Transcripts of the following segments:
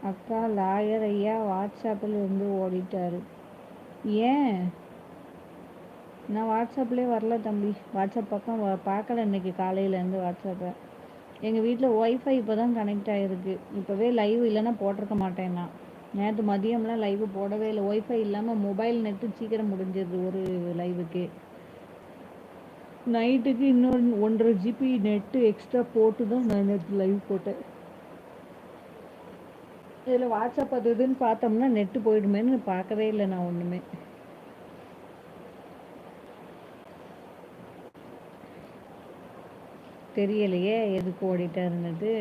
அக்கா லாயர் ஐயா வாட்ஸ்அப்பில் இருந்து ஓடிட்டாரு. ஏன்? நான் வாட்ஸ்அப்லேயே வரல தம்பி. வாட்ஸ்அப் பக்கம் பார்க்கல இன்னைக்கு காலையிலேருந்து வாட்ஸ்அப்பை. எங்கள் வீட்டில் ஒய்ஃபை இப்போ தான் கனெக்ட் ஆகிருக்கு. இப்போவே லைவ் இல்லைன்னா போட்டிருக்க மாட்டேன். நான் நேற்று மதியம்லாம் லைவ் போடவே இல்லை. ஒய்ஃபை இல்லாமல் மொபைல் நெட்டு சீக்கிரம் முடிஞ்சிருது ஒரு லைவுக்கு. நைட்டுக்கு இன்னொரு 1.5 GB நெட்டு எக்ஸ்ட்ரா போட்டு தான் நான் நேற்று லைவ் போட்டேன். இதில் வாட்ஸ்அப் அது இதுன்னு பார்த்தோம்னா நெட்டு போயிடுமேன்னு பார்க்கவே இல்லை நான் ஒன்றுமே. தெரியலையே எதுக்கு ஓடிட்டாருன்னது.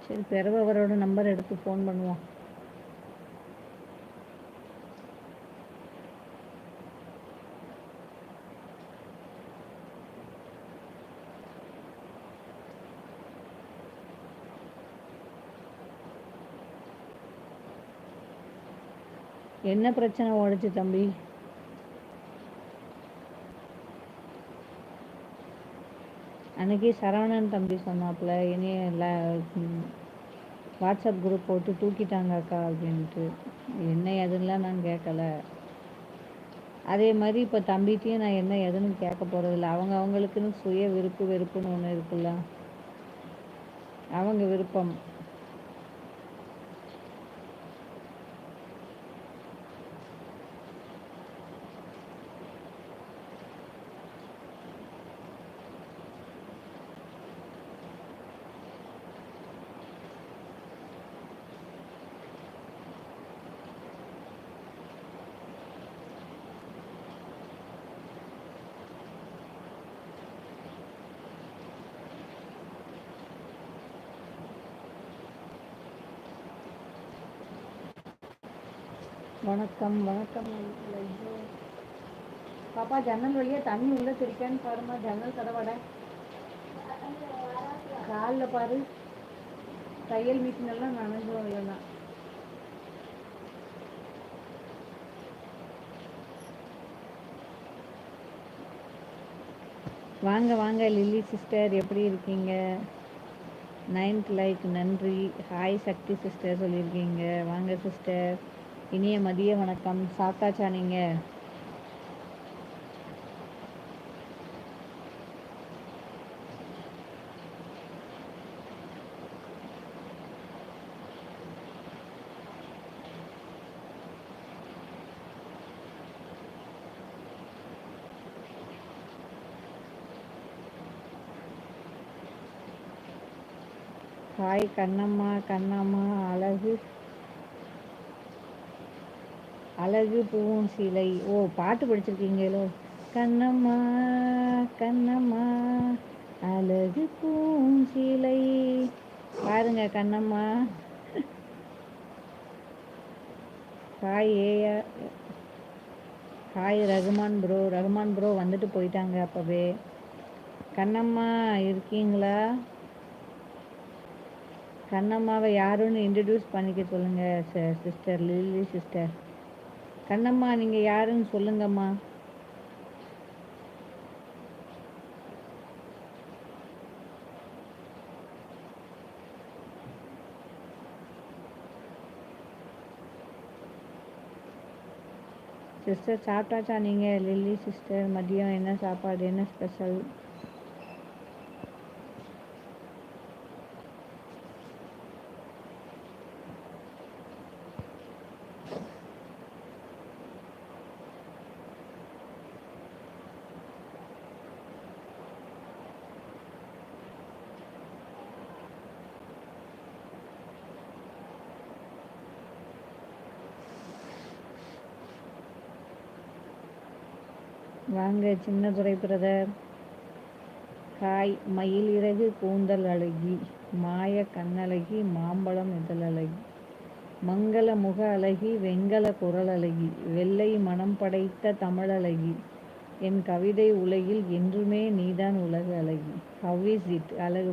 சரி, பிறகு அவரோட நம்பர் எடுத்து ஃபோன் பண்ணுவோம். என்ன பிரச்சனை ஓடிச்சு தம்பி? அன்னைக்கு சரவணன் தம்பி சொன்னாப்புல இனி வாட்ஸ்அப் குரூப் போட்டு தூக்கிட்டாங்க அக்கா அப்படின்ட்டு. என்ன எதுலாம் நான் கேட்கல. அதே மாதிரி இப்போ தம்பித்தையும் நான் என்ன எதுன்னு கேட்க போகிறதில்ல. அவங்களுக்குன்னு சுய விருப்பு வெறுப்புன்னு ஒன்று இருக்குல்ல, அவங்க விருப்பம். வணக்கம் வணக்கம். பாப்பா ஜன்னல் வழியா தண்ணி உள்ள தெரிக்கான்னு பாருமா. ஜன்னல் கதவட காலில் பாரு. தையல் மிஷின் எல்லாம் நனைஞ்சிடும் இல்லைன்னா. வாங்க வாங்க லில்லி சிஸ்டர், எப்படி இருக்கீங்க? 9th லைக் நன்றி. ஹாய் சக்தி சிஸ்டர் சொல்லியிருக்கீங்க. வாங்க சிஸ்டர், இனிய மதிய வணக்கம். சாப்பிட்டாச்சா நீங்கள்? ஹாய் கண்ணம்மா. கண்ணம்மா அழகு பூவும் சிலை. ஓ, பாட்டு படிச்சிருக்கீங்களோ? கண்ணம்மா கண்ணம்மா அழகு பூவும் சிலை. பாருங்க Kannamma. Hi hi Rahman bro. Rahman bro வந்துட்டு போயிட்டாங்க அப்போவே. கண்ணம்மா இருக்கீங்களா? கண்ணம்மாவை யாருன்னு இன்ட்ரடியூஸ் பண்ணிக்க சொல்லுங்கள் சிஸ்டர் லில்லி சிஸ்டர். கண்ணம்மா நீங்கள் யாருன்னு சொல்லுங்கம்மா. சிஸ்டர் சாப்பிட்டாச்சா நீங்கள்? லில்லி சிஸ்டர் மதியம் என்ன சாப்பாடு, என்ன ஸ்பெஷல்? வாங்க சின்னதுரை பிரதர். ஹாய். மயில் இறகு கூந்தல் அழகி, மாய கண்ணழகி, மாம்பழம் இதழ் அழகி, மங்கள முக அழகி, வெங்கல குரல் அழகி, வெள்ளை மனம் படைத்த தமிழ் அழகி, என் கவிதை உலகில் என்றுமே நீதான் உலக அழகி. How is it? அழகு